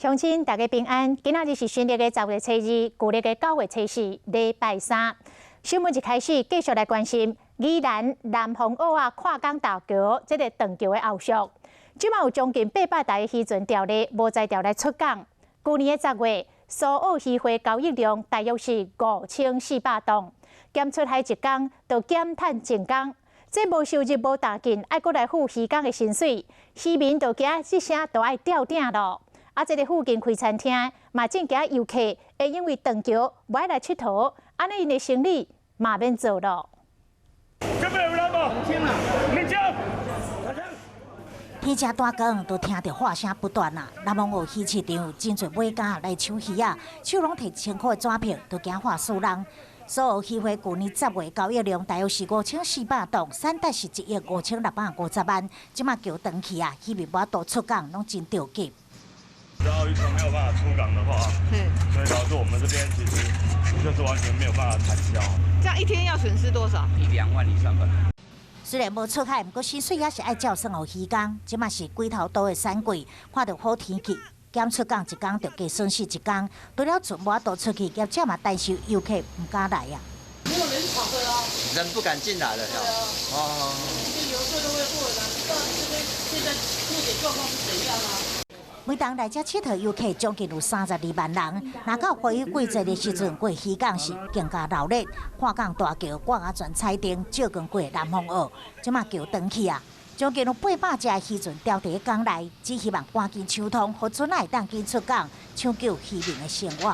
乡亲大家平安，今仔日是新历的10月初2，旧历的9月初4，礼拜三。新闻一开始，继续来关心宜兰南方澳啊跨港大桥这个断桥的后续。即马有将近800台的渔船条例无在条来出港。去年的10月，苏澳渔获交易量大约是5400吨，减出海一工就减碳1工。这无收入无大进，爱过来付渔工的薪水，渔民就惊一声都爱吊顶咯。啊，这个附近开餐厅嘛，正惊游客会因为断桥无爱来佚佗，安尼因的生意嘛免做咯。天车大光，都听到话声不断啦。南方澳鱼市场真侪买家来抢鱼啊，手拢摕1000块的纸票，都惊吓死人。苏澳渔获去年10月交易量大约是5400吨，产值是1亿5650万。即马桥断去啊，渔民无法度出港，拢真着急。只要渔船没有办法出港的话，所以导致我们这边其实就是完全没有办法产销。这样一天要损失多少？2万以上吧。虽然无出海，不过薪水也是爱照算互渔工。即嘛是龟头岛的产季，看到好天气，减出港1工就加损失1工。除了船无法度出去，业者嘛担心游客唔敢来呀。没有人跑的啊，人不敢进来了。对啊，哦，这游客都会过来，不知道这边现在目前状况是怎样啊？每当来这佚佗游客将近有32万人，若到花雨季节的时阵，过渔港是更加闹热。跨港大桥挂啊全彩灯，照光过南方澳，即马桥断去啊，将近有800只渔船吊伫港内，只希望赶紧抢通，互船会当紧出港，抢救渔民的生活。